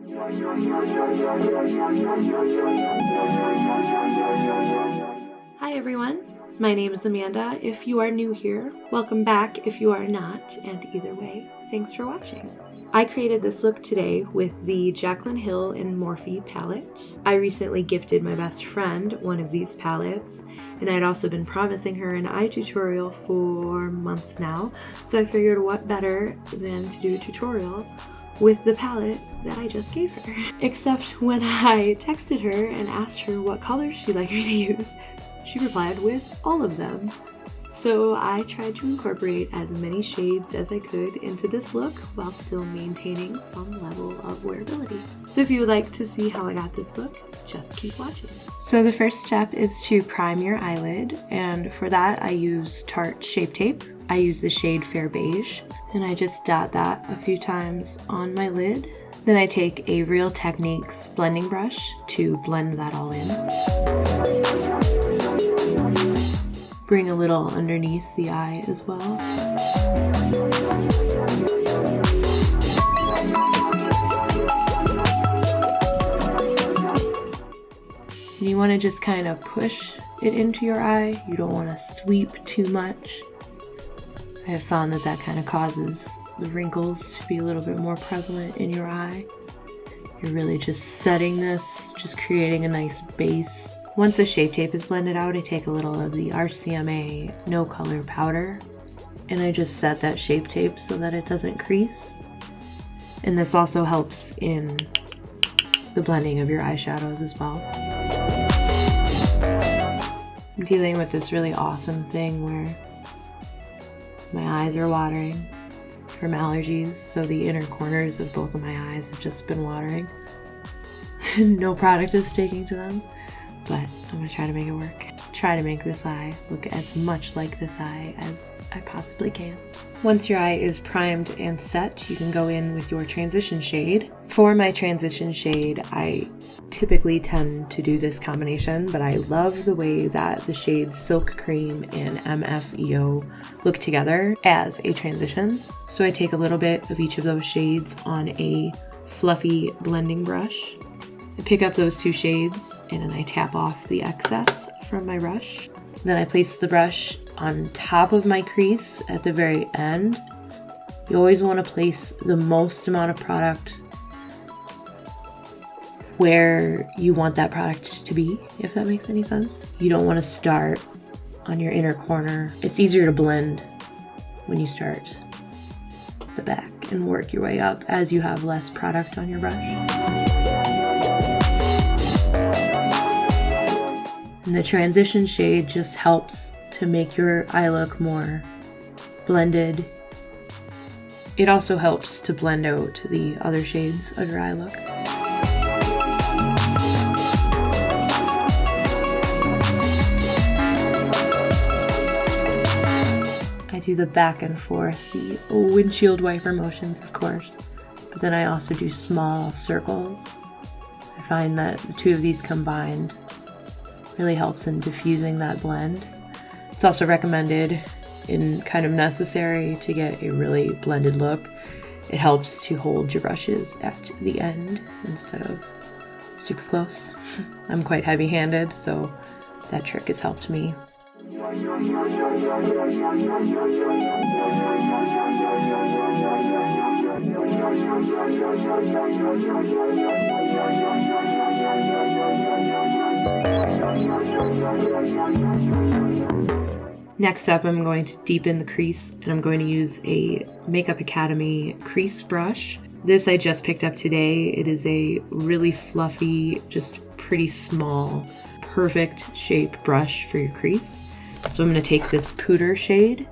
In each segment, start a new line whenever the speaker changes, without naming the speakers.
Hi everyone, my name is Amanda. If you are new here, welcome back if you are not, and either way, thanks for watching. I created this look today with the Jaclyn Hill and Morphe palette. I recently gifted my best friend one of these palettes, and I'd also been promising her an eye tutorial for months now, so I figured what better than to do a tutorial with the palette that I just gave her. Except when I texted her and asked her what colors she'd like me to use, she replied with all of them. So I tried to incorporate as many shades as I could into this look while still maintaining some level of wearability. So if you would like to see how I got this look, just keep watching. So the first step is to prime your eyelid, and for that I use Tarte Shape Tape. I use the shade Fair Beige, and I just dot that a few times on my lid. Then I take a Real Techniques blending brush to blend that all in. Bring a little underneath the eye as well. And you want to just kind of push it into your eye. You don't want to sweep too much. I have found that that kind of causes the wrinkles to be a little bit more prevalent in your eye. You're really just setting this, just creating a nice base. Once the Shape Tape is blended out, I take a little of the RCMA No Color powder, and I just set that Shape Tape so that it doesn't crease. And this also helps in the blending of your eyeshadows as well. I'm dealing with this really awesome thing where my eyes are watering from allergies, so the inner corners of both of my eyes have just been watering. No product is sticking to them. But I'm gonna try to make it work. Try to make this eye look as much like this eye as I possibly can. Once your eye is primed and set, you can go in with your transition shade. For my transition shade, I typically tend to do this combination, but I love the way that the shades Silk Cream and MFEO look together as a transition. So I take a little bit of each of those shades on a fluffy blending brush. I pick up those two shades and then I tap off the excess from my brush. Then I place the brush on top of my crease at the very end. You always want to place the most amount of product where you want that product to be, if that makes any sense. You don't want to start on your inner corner. It's easier to blend when you start the back and work your way up as you have less product on your brush. And the transition shade just helps to make your eye look more blended. It also helps to blend out the other shades of your eye look. I do the back and forth, the windshield wiper motions, of course, but then I also do small circles. I find that the two of these combined really helps in diffusing that blend. It's also recommended and kind of necessary to get a really blended look. It helps to hold your brushes at the end instead of super close. I'm quite heavy-handed, so that trick has helped me. Next up, I'm going to deepen the crease, and I'm going to use a Makeup Academy crease brush. This I just picked up today. It is a really fluffy, just pretty small, perfect shape brush for your crease. So I'm going to take this Pooter shade,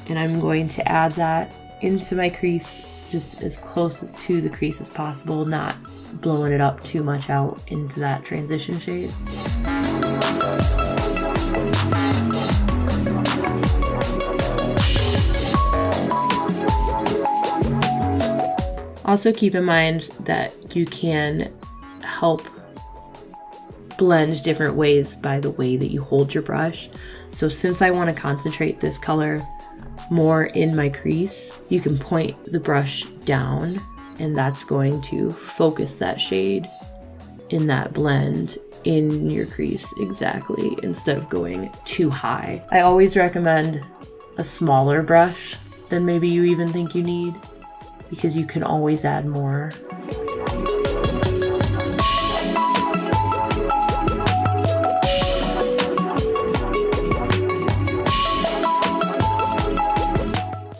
and I'm going to add that into my crease just as close to the crease as possible, not blowing it up too much out into that transition shade. Also keep in mind that you can help blend different ways by the way that you hold your brush. So since I want to concentrate this color more in my crease, you can point the brush down and that's going to focus that shade in that blend in your crease exactly, instead of going too high. I always recommend a smaller brush than maybe you even think you need, because you can always add more.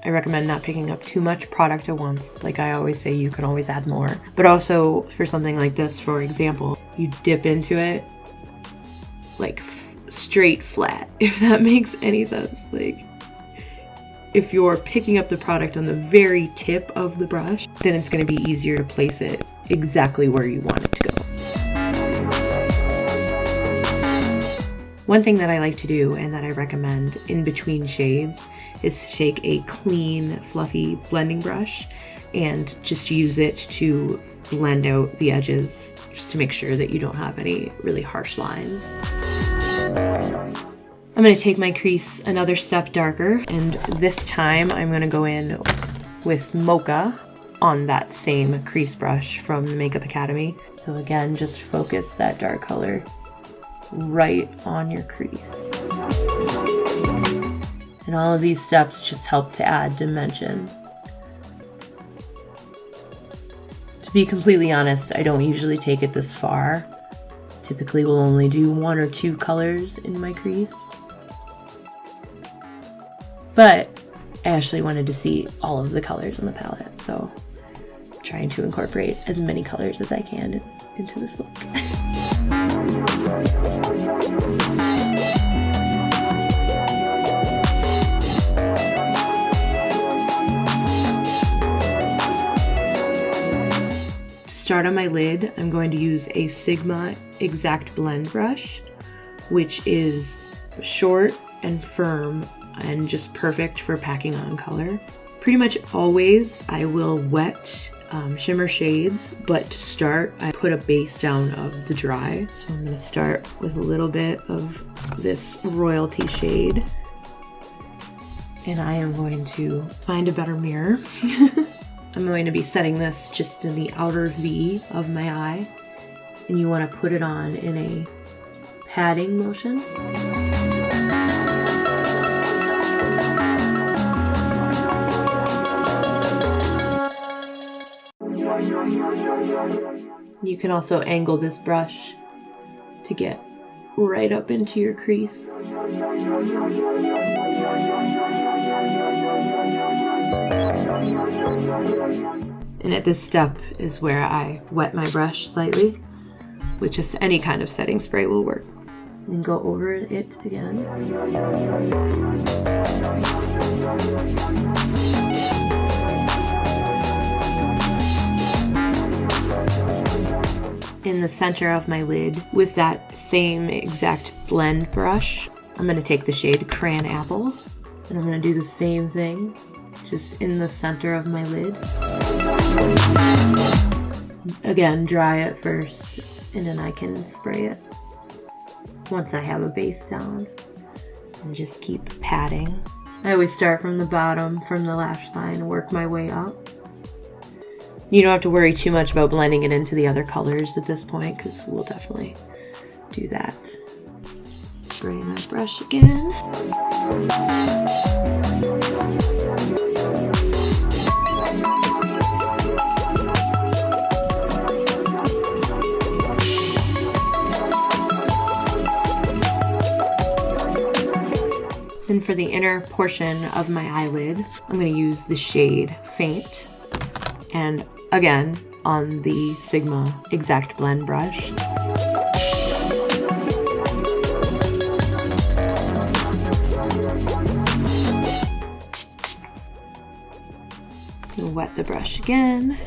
I recommend not picking up too much product at once. Like I always say, you can always add more. But also for something like this, for example, you dip into it like straight flat, if that makes any sense. Like if you're picking up the product on the very tip of the brush, then it's going to be easier to place it exactly where you want it to go. One thing that I like to do and that I recommend in between shades is to take a clean, fluffy blending brush and just use it to blend out the edges, just to make sure that you don't have any really harsh lines. I'm going to take my crease another step darker, and this time I'm going to go in with Mocha on that same crease brush from the Makeup Academy. So again, just focus that dark color right on your crease. And all of these steps just help to add dimension. To be completely honest, I don't usually take it this far. Typically we'll only do 1 or 2 colors in my crease. But I actually wanted to see all of the colors in the palette, so I'm trying to incorporate as many colors as I can into this look. Start on my lid, I'm going to use a Sigma Exact Blend brush, which is short and firm and just perfect for packing on color. Pretty much always I will wet shimmer shades, but to start I put a base down of the dry. So I'm going to start with a little bit of this Royalty shade, and I am going to find a better mirror. I'm going to be setting this just in the outer V of my eye, and you want to put it on in a patting motion. You can also angle this brush to get right up into your crease. And at this step is where I wet my brush slightly, with just any kind of setting spray will work. And go over it again. In the center of my lid, with that same exact blend brush, I'm going to take the shade Cran Apple, and I'm going to do the same thing just in the center of my lid. Again, dry it first, and then I can spray it once I have a base down, and just keep patting. I always start from the bottom, from the lash line, work my way up. You don't have to worry too much about blending it into the other colors at this point, because we'll definitely do that. Spray my brush again. Then for the inner portion of my eyelid, I'm going to use the shade Faint, and again on the Sigma Exact Blend brush. Wet the brush again.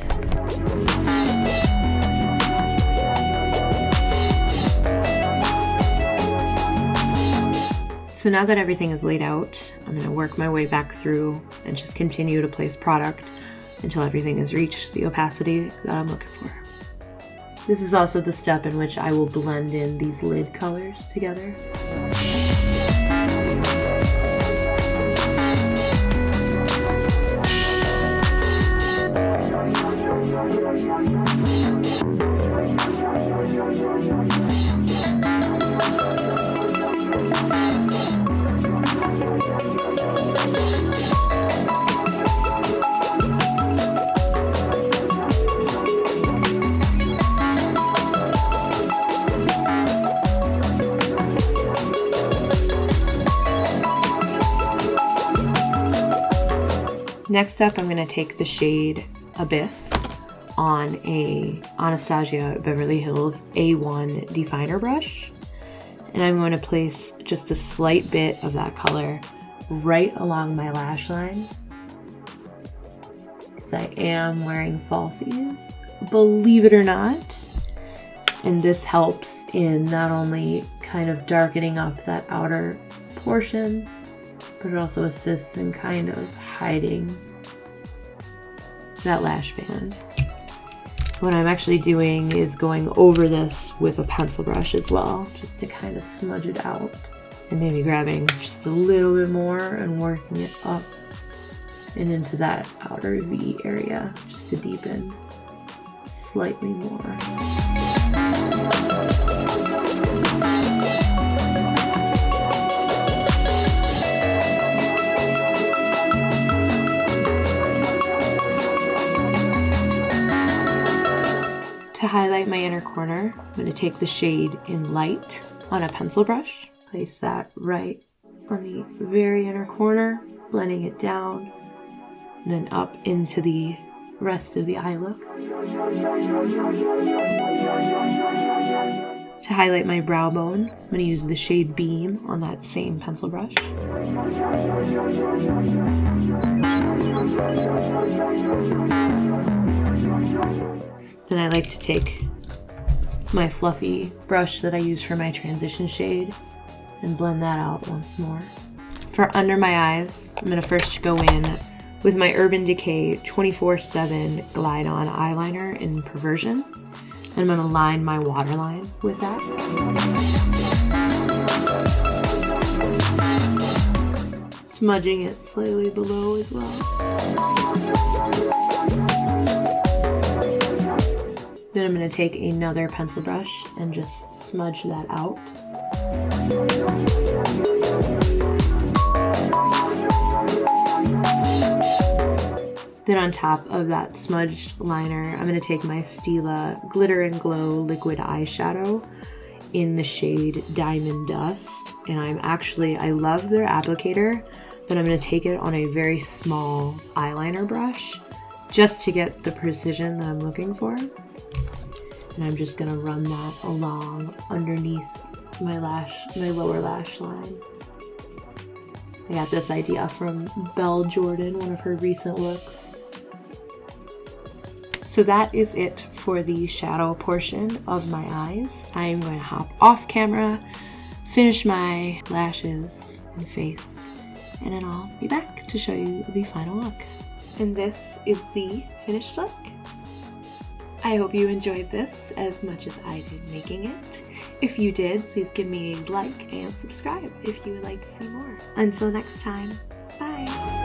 So now that everything is laid out, I'm going to work my way back through and just continue to place product until everything has reached the opacity that I'm looking for. This is also the step in which I will blend in these lid colors together. Next up, I'm going to take the shade Abyss on a Anastasia Beverly Hills A1 definer brush. And I'm going to place just a slight bit of that color right along my lash line, because I am wearing falsies, believe it or not. And this helps in not only kind of darkening up that outer portion, but it also assists in kind of hiding that lash band. What I'm actually doing is going over this with a pencil brush as well, just to kind of smudge it out. And maybe grabbing just a little bit more and working it up and into that outer V area, just to deepen slightly more. To highlight my inner corner, I'm going to take the shade in Light on a pencil brush, place that right on the very inner corner, blending it down, and then up into the rest of the eye look. To highlight my brow bone, I'm going to use the shade Beam on that same pencil brush. Then I like to take my fluffy brush that I use for my transition shade and blend that out once more. For under my eyes, I'm going to first go in with my Urban Decay 24/7 Glide On eyeliner in Perversion. And I'm going to line my waterline with that. Smudging it slightly below as well. Then I'm going to take another pencil brush and just smudge that out. Then on top of that smudged liner, I'm going to take my Stila Glitter and Glow liquid eyeshadow in the shade Diamond Dust. And I love their applicator, but I'm going to take it on a very small eyeliner brush just to get the precision that I'm looking for. And I'm just going to run that along underneath my lower lash line. I got this idea from Belle Jordan, one of her recent looks. So that is it for the shadow portion of my eyes. I am going to hop off camera, finish my lashes and face, and then I'll be back to show you the final look. And this is the finished look. I hope you enjoyed this as much as I did making it. If you did, please give me a like and subscribe if you would like to see more. Until next time, bye!